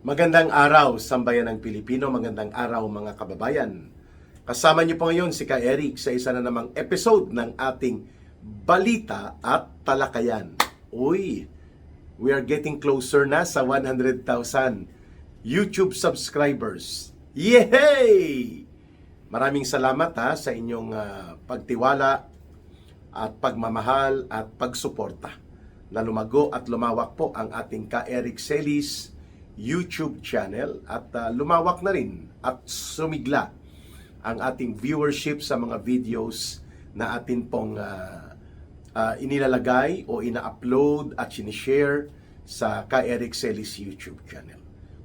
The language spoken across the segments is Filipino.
Magandang araw, sambayan ng Pilipino. Magandang araw, mga kababayan. Kasama niyo po ngayon si Ka Eric sa isa na namang episode ng ating Balita at Talakayan. Uy, we are getting closer na sa 100,000 YouTube subscribers. Yay! Maraming salamat sa inyong pagtiwala at pagmamahal at pagsuporta na lumago at lumawak po ang ating Ka Eric Celis YouTube channel at lumawak na rin at sumigla ang ating viewership sa mga videos na atin pong inilalagay o ina-upload at sinishare sa Ka Eric Celis YouTube channel.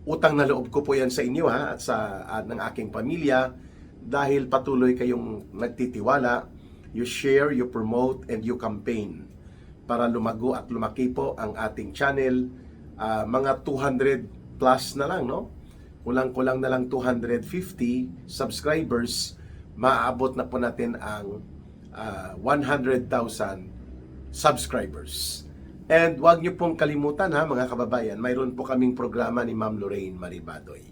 Utang na loob ko po yan sa inyo at sa ng aking pamilya dahil patuloy kayong nagtitiwala, you share, you promote, and you campaign para lumago at lumaki po ang ating channel. Mga 200 plus na lang, no? Kulang-kulang na lang 250 subscribers, maaabot na po natin ang 100,000 subscribers. And wag niyo pong kalimutan mga kababayan, mayroon po kaming programa ni Ma'am Lorraine Maribadoy.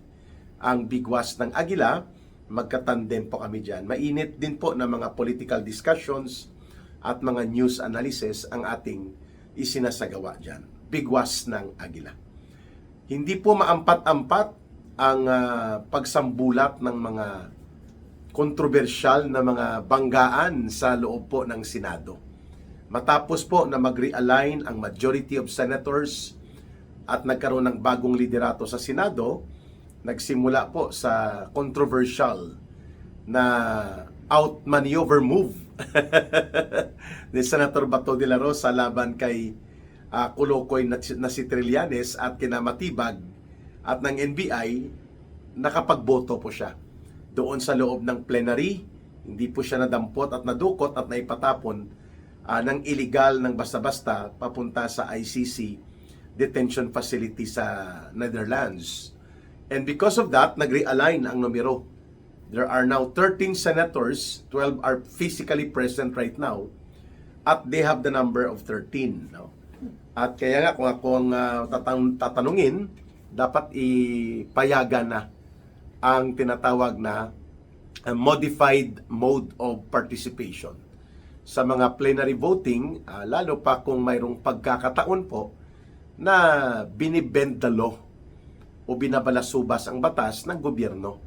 Ang Bigwas ng Agila, magkatandem po kami dyan. Mainit din po na mga political discussions at mga news analysis ang ating isinasagawa dyan. Bigwas ng Agila. Hindi po maampat-ampat ang pagsambulat ng mga kontrobersyal na mga banggaan sa loob po ng Senado. Matapos po na mag-realign ang majority of senators at nagkaroon ng bagong liderato sa Senado, nagsimula po sa controversial na outmaneuver move ni Senator Bato de la Rosa laban kay Kulokoy na si Trillanes at kinamatibag at ng NBI. Nakapagboto po siya doon sa loob ng plenary. Hindi po siya nadampot at nadukot at naipatapon ng illegal ng basta-basta papunta sa ICC detention facility sa Netherlands. And because of that, nag-realign ang numero. There are now 13 senators, 12 are physically present right now, at they have the number of 13. No? At kaya nga kung ako ang tatanungin, dapat ipayagan na ang tinatawag na modified mode of participation sa mga plenary voting, lalo pa kung mayroong pagkakataon po na binibend the law o binabalasubas ang batas ng gobyerno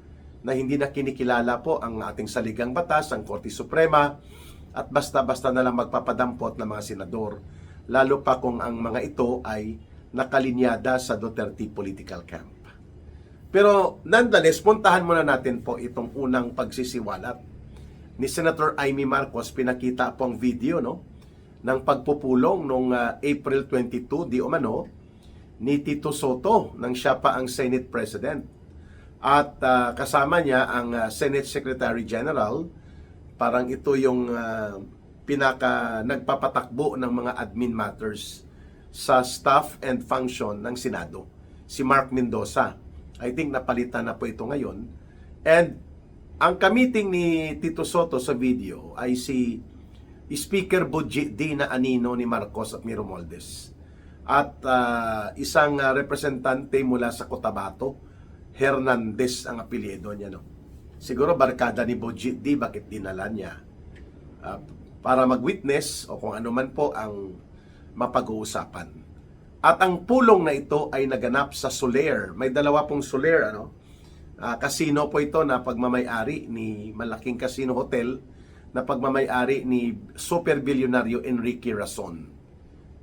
na hindi na kinikilala po ang ating saligang batas, ang Korte Suprema, at basta-basta na lang magpapadampot ng mga senador, lalo pa kung ang mga ito ay nakalinyada sa Duterte political camp. Pero nonetheless, puntahan muna natin po itong unang pagsisiwalat ni Senator Amy Marcos. Pinakita po ang video ng pagpupulong noong April 22 di umano ni Tito Soto nang siya pa ang Senate President. At kasama niya ang Senate Secretary General. Parang ito yung pinaka nagpapatakbo ng mga admin matters sa staff and function ng Senado, si Mark Mendoza. I think napalitan na po ito ngayon. And ang kamiting ni Tito Soto sa video ay si Speaker Budget D na anino ni Marcos at Miro Moldes. At isang representante mula sa Cotabato, Hernandez ang apelyido niya. Siguro barkada ni Budget D, bakit dinala niya? Para mag-witness o kung ano man po ang mapag-uusapan. At ang pulong na ito ay naganap sa Soler. May dalawa pong Soler, casino po ito na pagmamay-ari ni malaking casino hotel na pagmamay-ari ni super bilyonaryo Enrique Rason.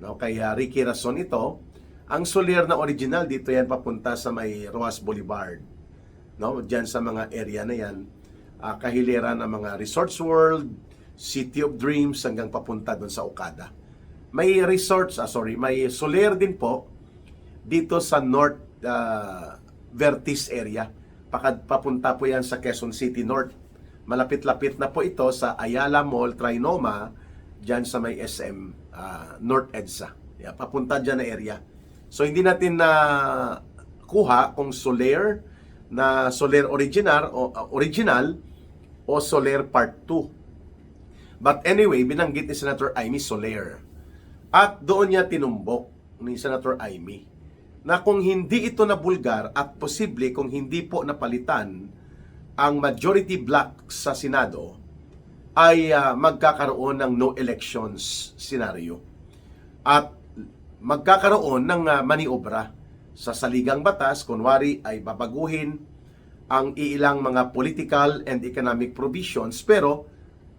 Kaya Ricky Rason ito. Ang Soler na original dito yan papunta sa may Rojas Boulevard. Diyan sa mga area na yan. Kahilera ng mga Resorts World, City of Dreams hanggang papunta doon sa Okada. May resorts, may Soler din po dito sa North Vertis area. Papunta po yan sa Quezon City North. Malapit-lapit na po ito sa Ayala Mall, Trinoma, dyan sa may SM North EDSA. Papunta dyan na area. So hindi natin na kuha kung Soler na Soler original o Soler Part 2. But anyway, binanggit ni Senator Amy Soler. At doon niya tinumbok ni Senator Amy na kung hindi ito nabulgar at posible kung hindi po napalitan ang majority block sa Senado, ay magkakaroon ng no elections scenario. At magkakaroon ng maniobra sa saligang batas, kunwari ay babaguhin ang ilang mga political and economic provisions, pero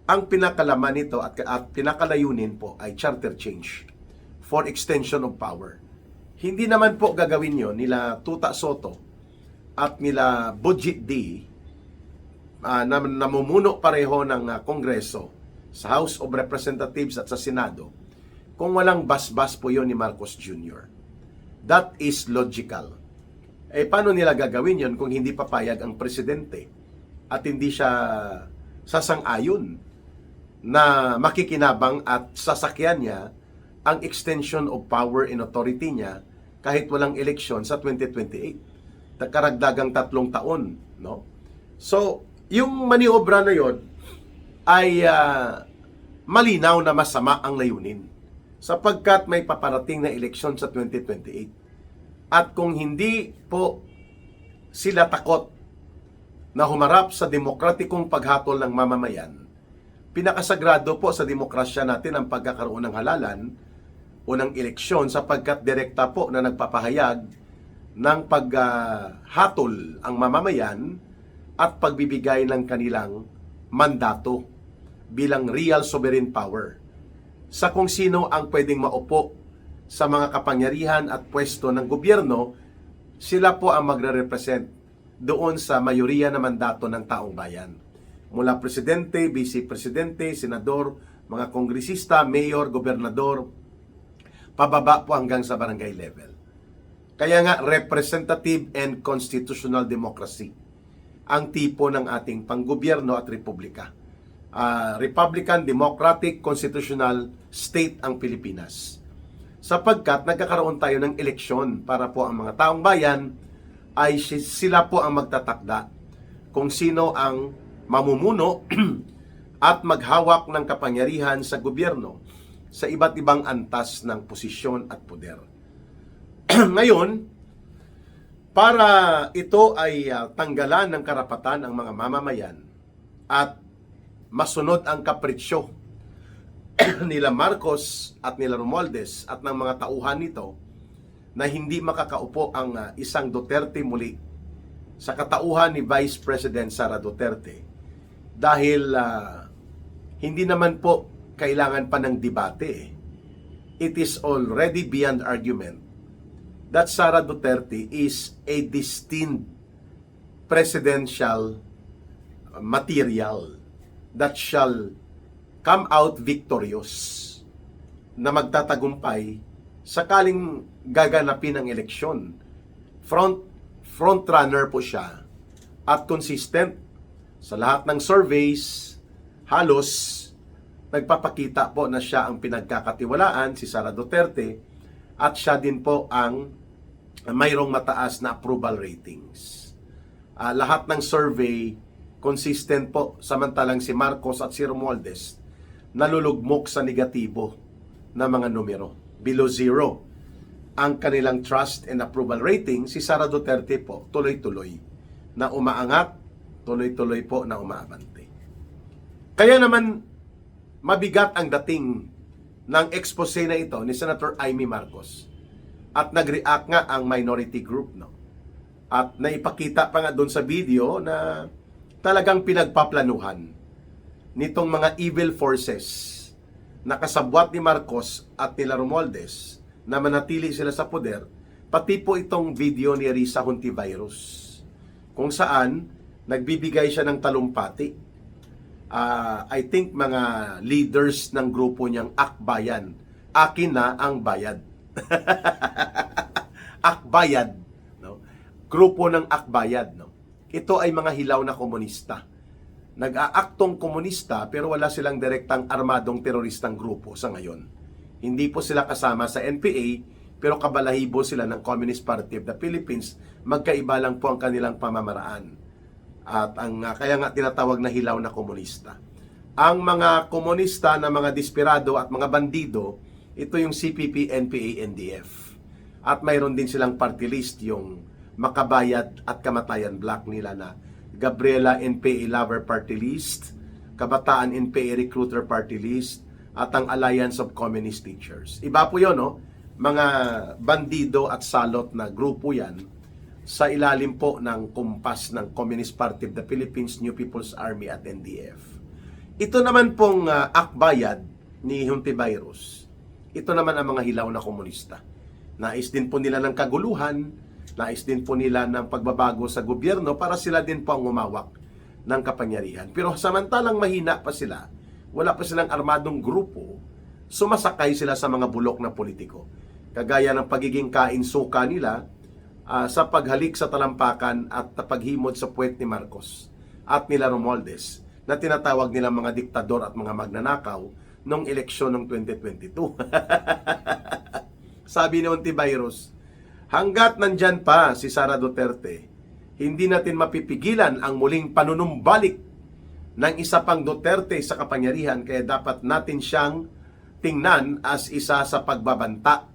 ang pinakalaman nito at pinakalayunin po ay charter change for extension of power. Hindi naman po gagawin yon nila Tuta Soto at nila Budget D na namumuno pareho ng Kongreso sa House of Representatives at sa Senado kung walang basbas po yon ni Marcos Jr. That is logical. Paano nila gagawin yon kung hindi papayag ang presidente at hindi siya sasang-ayon na makikinabang at sasakyan niya ang extension of power and authority niya kahit walang eleksyon sa 2028. Karagdagang 3 taon, no? So, yung maniobra na yon ay malinaw na masama ang layunin sapagkat may paparating na eleksyon sa 2028. At kung hindi po sila takot na humarap sa demokratikong paghatol ng mamamayan, pinakasagrado po sa demokrasya natin ang pagkakaroon ng halalan o ng eleksyon sapagkat direkta po na nagpapahayag ng paghatol ang mamamayan at pagbibigay ng kanilang mandato bilang real sovereign power sa kung sino ang pwedeng maupo sa mga kapangyarihan at pwesto ng gobyerno. Sila po ang magre-represent doon sa mayoriya na mandato ng taong bayan. Mula presidente, vice-presidente, senador, mga kongresista, mayor, gobernador, pababa po hanggang sa barangay level. Kaya nga, representative and constitutional democracy ang tipo ng ating panggobyerno at republika. Republican, democratic, constitutional state ang Pilipinas. Sapagkat nagkakaroon tayo ng eleksyon para po ang mga taong bayan ay sila po ang magtatakda kung sino ang mamumuno at maghawak ng kapangyarihan sa gobyerno sa iba't ibang antas ng posisyon at poder. Ngayon, para ito ay tanggalan ng karapatan ng mga mamamayan at masunod ang kapritsyo nila Marcos at nila Romualdez at ng mga tauhan nito na hindi makakaupo ang isang Duterte muli sa katauhan ni Vice President Sara Duterte dahil hindi naman po kailangan pa ng debate. It is already beyond argument that Sara Duterte is a distinct presidential material that shall come out victorious na magtatagumpay sakaling gaganapin ang eleksyon. Front runner po siya at consistent sa lahat ng surveys. Halos nagpapakita po na siya ang pinagkakatiwalaan, si Sara Duterte, at siya din po ang mayroong mataas na approval ratings. Lahat ng survey consistent po, samantalang si Marcos at si Romualdez nalulugmok sa negatibo na mga numero. Below zero ang kanilang trust and approval rating. Si Sara Duterte po tuloy-tuloy na umaangat, tuloy-tuloy po na umaabante. Kaya naman mabigat ang dating ng expose na ito ni Senator Amy Marcos. At nag-react nga ang minority group, no? At naipakita pa nga doon sa video na talagang pinagpaplanuhan nitong mga evil forces na kasabwat ni Marcos at nila Romualdez na manatili sila sa poder, pati po itong video ni Risa Hontivirus kung saan nagbibigay siya ng talumpati. I think mga leaders ng grupo niyang Akbayan, akin na ang bayad. Akbayad, no? Grupo ng Akbayad, no? Ito ay mga hilaw na komunista. Nag-aaktong komunista pero wala silang direktang armadong teroristang grupo sa ngayon. Hindi po sila kasama sa NPA pero kabalahibo sila ng Communist Party of the Philippines. Magkaiba lang po ang kanilang pamamaraan. At kaya nga tinatawag na hilaw na komunista. Ang mga komunista na mga desperado at mga bandido, ito yung CPP, NPA, NDF. At mayroon din silang party list, yung Makabayad at Kamatayan Black nila na Gabriela NPA Lover Party List, Kabataan NPA Recruiter Party List, at ang Alliance of Communist Teachers. Iba po yun, no? Mga bandido at salot na grupo yan sa ilalim po ng kumpas ng Communist Party of the Philippines, New People's Army at NDF. Ito naman pong akbayad ni Hontiveros. Ito naman ang mga hilaw na komunista. Nais din po nila ng kaguluhan, nais din po nila ng pagbabago sa gobyerno para sila din po ang umawak ng kapangyarihan. Pero samantalang mahina pa sila, wala pa silang armadong grupo, sumasakay sila sa mga bulok na politiko. Kagaya ng pagiging kainsuka nila sa paghalik sa talampakan at paghimod sa puwet ni Marcos at nila Romualdez na tinatawag nilang mga diktador at mga magnanakaw noong eleksyon ng 2022. Sabi ni Hontiveros, hanggat nandyan pa si Sara Duterte, hindi natin mapipigilan ang muling panunumbalik ng isa pang Duterte sa kapangyarihan, kaya dapat natin siyang tingnan as isa sa pagbabanta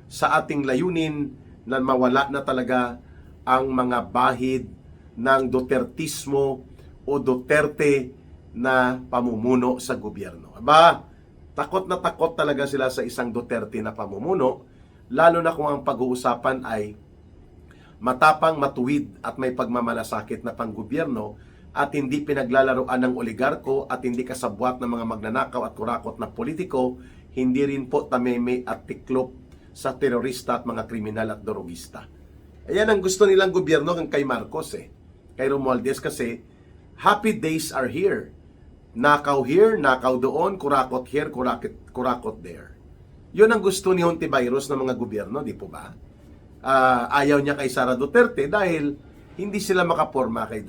sa ating layunin na mawala na talaga ang mga bahid ng Dutertismo o Duterte na pamumuno sa gobyerno. Aba, takot na takot talaga sila sa isang Duterte na pamumuno, lalo na kung ang pag-uusapan ay matapang, matuwid at may pagmamalasakit na panggobyerno at hindi pinaglalaroan ng oligarko at hindi kasabwat ng mga magnanakaw at kurakot na politiko, hindi rin po tameme at tiklop sa terorista at mga kriminal at dorogista. Ayan ang gusto nilang gobyerno kay Marcos kay Romualdez, kasi happy days are here. Nakaw here, nakaw doon, kurakot here, kurakot there. Yun ang gusto ni Hontiveros ng mga gobyerno, di po ba? Ayaw niya kay Sara Duterte dahil hindi sila makaporma kay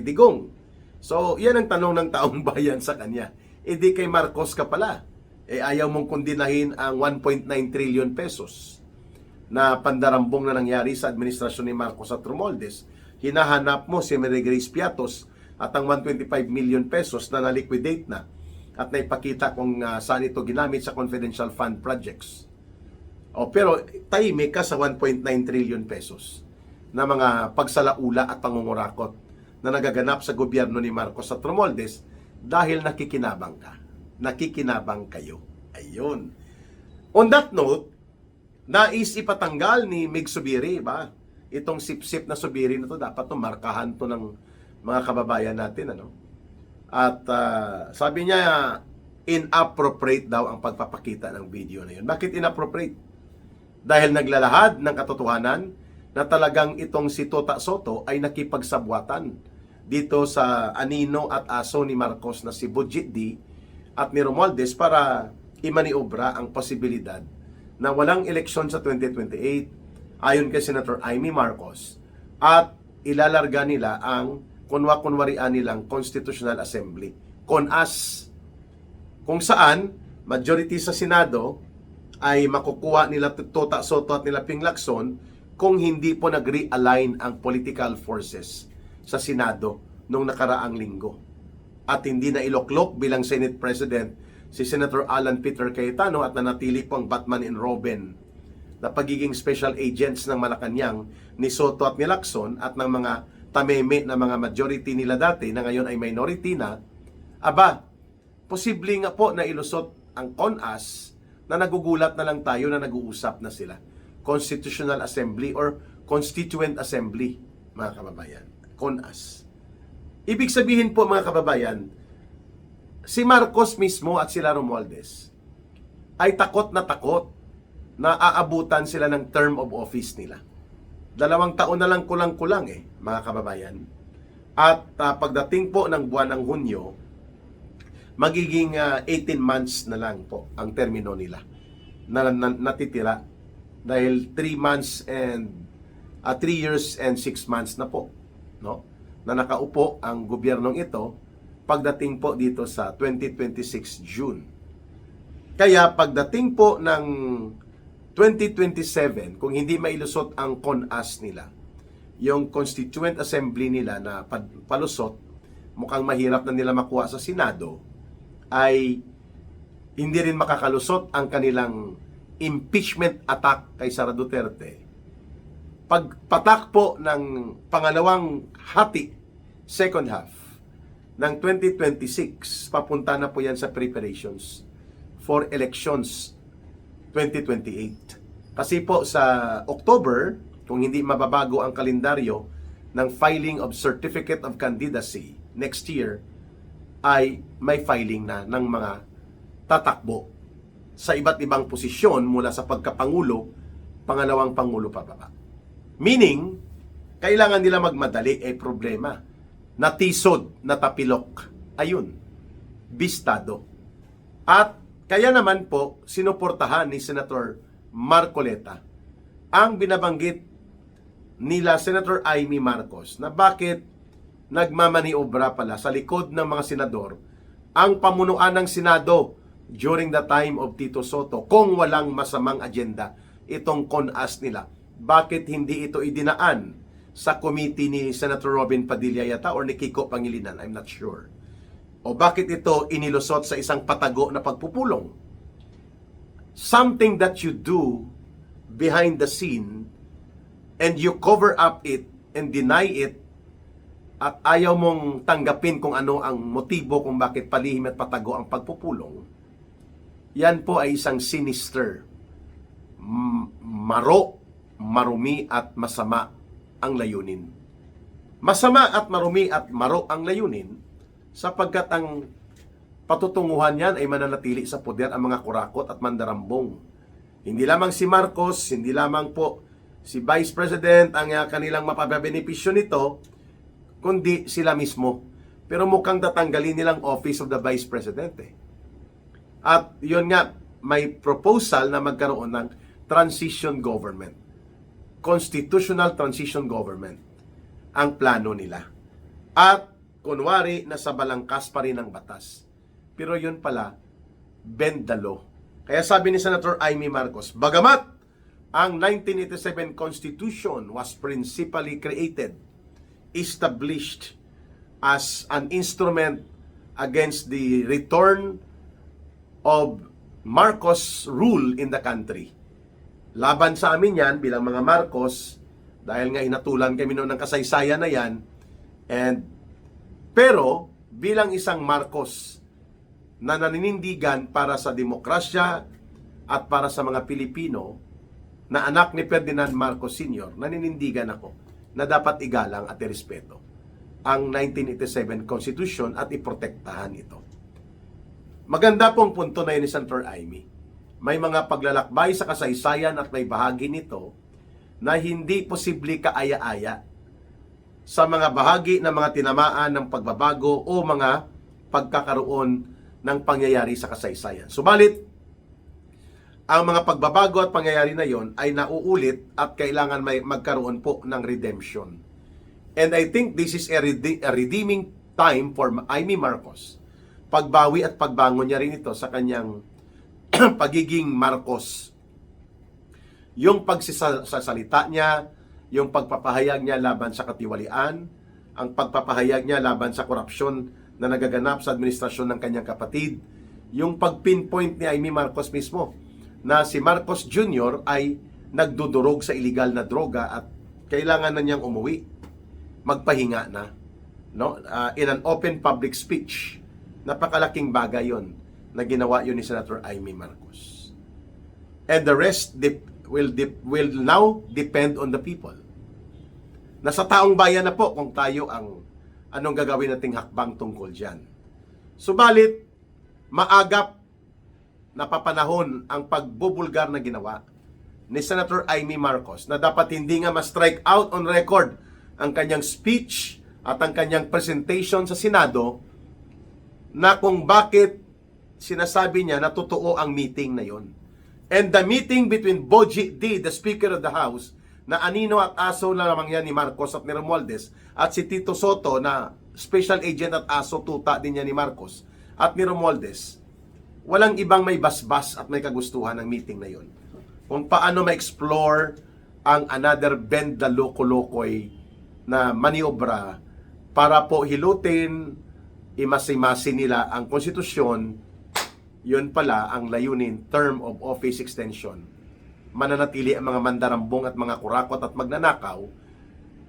Digong. So, yan ang tanong ng taong bayan sa kanya. Di kay Marcos ka pala. Ayaw mong kundinahin ang 1.9 trillion pesos na pandarambong na nangyari sa administrasyon ni Marcos at Romualdez. Hinahanap mo si Mary Grace Piatos at ang 125 million pesos na na-liquidate na at naipakita kung saan ito ginamit sa confidential fund projects. Pero tahimik ka sa 1.9 trillion pesos na mga pagsalaula at pangungurakot na nagaganap sa gobyerno ni Marcos at Romualdez dahil nakikinabang ka. Nakikinabang kayo. Ayun. On that note, nais ipatanggal ni Mig Zubiri, ba? Itong sip-sip na Zubiri na to, dapat to markahan to ng mga kababayan natin, ano? At sabi niya, inappropriate daw ang pagpapakita ng video na yun. Bakit inappropriate? Dahil naglalahad ng katotohanan na talagang itong si Tota Soto ay nakipagsabwatan dito sa anino at aso ni Marcos na si Budget D at ni Romualdez para imaniobra ang posibilidad na walang eleksyon sa 2028 ayon kay Senator Amy Marcos at ilalarga nila ang kunwa-kunwarian nilang Constitutional Assembly, CONAS, kung saan majority sa Senado ay makukuha nila Tota Soto at nila Ping Lacson kung hindi po nag-realign ang political forces sa Senado nung nakaraang linggo. At hindi na iloklok bilang Senate President si Senator Alan Peter Cayetano at nanatili po ang Batman and Robin na pagiging special agents ng Malacanang ni Soto at ni Lacson at ng mga tameme na mga majority nila dati na ngayon ay minority na. Aba, posible nga po na ilusot ang CONAS na nagugulat na lang tayo na nag-uusap na sila. Constitutional Assembly or Constituent Assembly, mga kababayan. CONAS. Ibig sabihin po, mga kababayan, si Marcos mismo at sila Romualdez ay takot na aabutan sila ng term of office nila. 2 taon na lang kulang-kulang mga kababayan. At pagdating po ng buwan ng Hunyo, magiging 18 months na lang po ang termino nila na natitira dahil 3 months and 3 years and 6 months na po, no? Na nakaupo ang gobyernong ito pagdating po dito sa 2026 June. Kaya pagdating po ng 2027, kung hindi mailusot ang CONAS nila, yung Constituent Assembly nila na palusot, mukhang mahirap na nila makuha sa Senado, ay hindi rin makakalusot ang kanilang impeachment attack kay Sara Duterte, pagpatak po ng pangalawang hati, second half, ng 2026, papunta na po yan sa preparations for elections 2028. Kasi po sa October, kung hindi mababago ang kalendaryo ng filing of Certificate of Candidacy next year, ay may filing na ng mga tatakbo sa iba't ibang posisyon mula sa pagkapangulo, pangalawang pangulo pababa. Meaning, kailangan nila magmadali problema. Natisod, natapilok. Ayun, bistado. At kaya naman po, sinuportahan ni Senator Marcoleta ang binabanggit nila Senator Amy Marcos na bakit nagmamaniobra pala sa likod ng mga senador ang pamunuan ng Senado during the time of Tito Soto kung walang masamang agenda itong CONAS nila. Bakit hindi ito idinaan sa committee ni Senator Robin Padilla yata or ni Kiko Pangilinan? I'm not sure. O bakit ito inilusot sa isang patago na pagpupulong? Something that you do behind the scene and you cover up it and deny it at ayaw mong tanggapin kung ano ang motibo kung bakit palihim at patago ang pagpupulong, yan po ay isang sinister, marumi at masama ang layunin. Masama at marumi at maro ang layunin sapagkat ang patutunguhan yan ay mananatili sa poder ang mga kurakot at mandarambong. Hindi lamang si Marcos, hindi lamang po si Vice President ang kanilang mapapabenepisyo nito, kundi sila mismo. Pero mukhang tatanggalin nilang Office of the Vice President. At yun nga, may proposal na magkaroon ng transition government. Constitutional transition government ang plano nila. At kunwari, nasa balangkas pa rin ang batas. Pero yun pala, bend the law. Kaya sabi ni Senator Amy Marcos, bagamat ang 1987 Constitution was principally created, established as an instrument against the return of Marcos rule in the country. Laban sa amin yan bilang mga Marcos, dahil nga inatulan kami noon ng kasaysayan na yan, pero bilang isang Marcos na naninindigan para sa demokrasya at para sa mga Pilipino, na anak ni Ferdinand Marcos Sr., naninindigan ako na dapat igalang at irespeto ang 1987 Constitution at iprotektahan ito. Maganda pong punto na yun ni Senator Amy. May mga paglalakbay sa kasaysayan at may bahagi nito na hindi posible kaaya-aya sa mga bahagi ng mga tinamaan ng pagbabago o mga pagkakaroon ng pangyayari sa kasaysayan. Subalit, ang mga pagbabago at pangyayari na yon ay nauulit at kailangan may magkaroon po ng redemption. And I think this is a redeeming time for Amy Marcos. Pagbawi at pagbangon niya rin ito sa kanyang pagiging Marcos. Yung pagsasalita niya, yung pagpapahayag niya laban sa katiwalian, ang pagpapahayag niya laban sa korupsyon na nagaganap sa administrasyon ng kanyang kapatid, yung pag-pinpoint ni Amy Marcos mismo na si Marcos Jr. ay nagdudurog sa illegal na droga at kailangan na niyang umuwi, magpahinga na, no? In an open public speech. Napakalaking bagay yon na ginawa yun ni Senator Amy Marcos. And the rest will now depend on the people. Nasa taong bayan na po kung tayo ang anong gagawin nating hakbang tungkol dyan. Subalit, maagap na papanahon ang pagbubulgar na ginawa ni Senator Amy Marcos na dapat hindi nga ma-strike out on record ang kanyang speech at ang kanyang presentation sa Senado na kung bakit sinasabi niya na totoo ang meeting na yon. And the meeting between Boji D, the Speaker of the House, na anino at aso na lamang yan ni Marcos at ni Romualdez, at si Tito Soto na special agent at aso tuta din niya ni Marcos at ni Romualdez, walang ibang may basbas at may kagustuhan ng meeting na yon. Kung paano ma-explore ang another bend the loko-lokoy na maniobra para po hilutin, imasi-masi nila ang konstitusyon, yun pala ang layunin, term of office extension mananatili ang mga mandarambong at mga kurakot at magnanakaw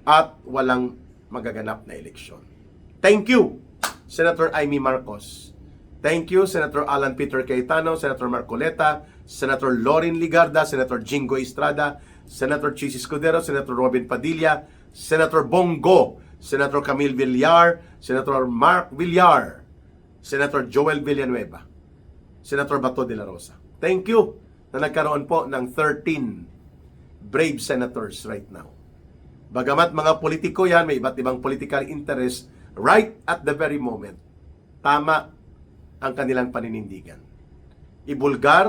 at walang magaganap na eleksyon. Thank you, Senator Amy Marcos. Thank you, Senator Alan Peter Cayetano, Senator Marcoleta, Senator Lorin Ligarda, Senator Jingo Estrada, Senator Chis Escudero, Senator Robin Padilla, Senator Bongo, Senator Camille Villar, Senator Mark Villar, Senator Joel Villanueva, Senator Bato de la Rosa. Thank you na nagkaroon po ng 13 brave senators right now. Bagamat mga politiko yan, may iba't ibang political interest right at the very moment. Tama ang kanilang paninindigan. Ibulgar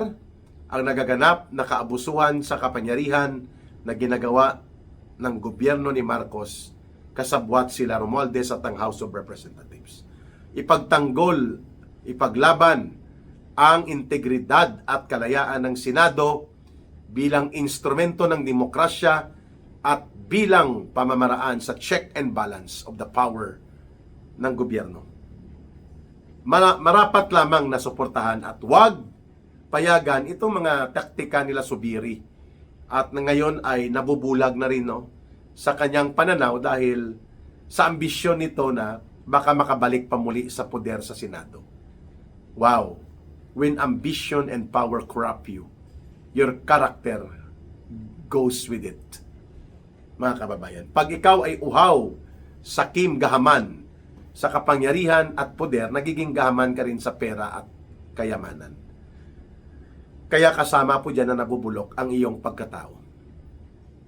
ang nagaganap na kaabusuhan sa kapangyarihan na ginagawa ng gobyerno ni Marcos kasabwat sila Romualdez at ang House of Representatives. Ipagtanggol, ipaglaban ang integridad at kalayaan ng Senado bilang instrumento ng demokrasya at bilang pamamaraan sa check and balance of the power ng gobyerno. Marapat lamang na suportahan at wag payagan itong mga taktika nila Subiri at ngayon ay nabubulag na rin sa kanyang pananaw dahil sa ambisyon nito na baka makabalik pa muli sa poder sa Senado. Wow! When ambition and power corrupt you, your character goes with it. Mga kababayan, pag ikaw ay uhaw, sakim, gahaman sa kapangyarihan at poder, nagiging gahaman ka rin sa pera at kayamanan. Kaya kasama po dyan na nabubulok ang iyong pagkatao.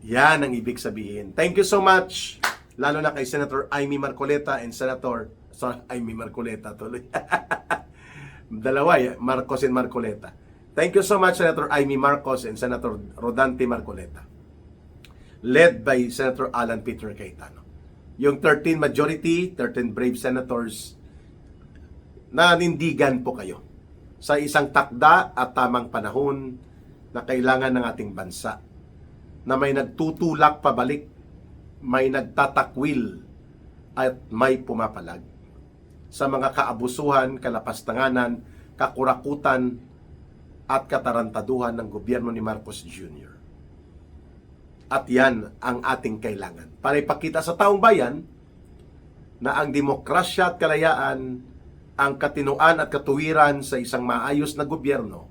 Yan ang ibig sabihin. Thank you so much, lalo na kay Senator Amy Marcoleta and Senator, Amy Marcoleta tuloy. Dalawa, Marcos and Marcoleta. Thank you so much, Senator Amy Marcos and Senator Rodante Marcoleta, led by Senator Alan Peter Cayetano. Yung 13 majority, 13 brave senators, nanindigan po kayo sa isang takda at tamang panahon na kailangan ng ating bansa, na may nagtutulak pabalik, may nagtatakwil, at may pumapalag sa mga kaabusuhan, kalapastanganan, kakurakutan, at katarantaduhan ng gobyerno ni Marcos Jr. At yan ang ating kailangan para ipakita sa taong bayan na ang demokrasya at kalayaan, ang katinuan at katuwiran sa isang maayos na gobyerno,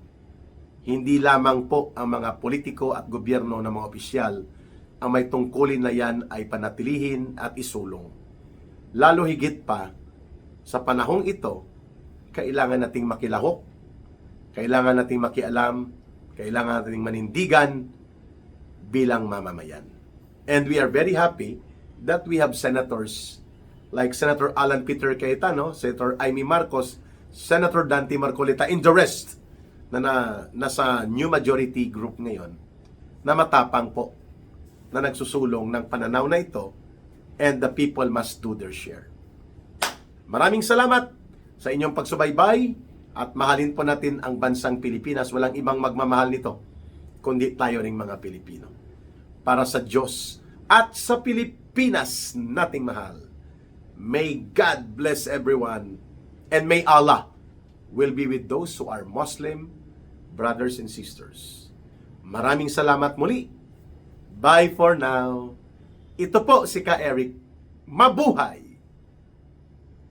hindi lamang po ang mga politiko at gobyerno ng mga opisyal ang may tungkulin na yan ay panatilihin at isulong. Lalo higit pa, sa panahong ito, kailangan nating makilahok, kailangan nating makialam, kailangan nating manindigan bilang mamamayan. And we are very happy that we have senators like Senator Alan Peter Cayetano, Senator Amy Marcos, Senator Dante Marcoleta, and the rest na nasa new majority group ngayon na matapang po na nagsusulong ng pananaw na ito, and the people must do their share. Maraming salamat sa inyong pagsubaybay at mahalin po natin ang bansang Pilipinas. Walang ibang magmamahal nito kundi tayo ring mga Pilipino. Para sa Diyos at sa Pilipinas nating mahal. May God bless everyone, and may Allah will be with those who are Muslim brothers and sisters. Maraming salamat muli. Bye for now. Ito po si Ka Eric. Mabuhay!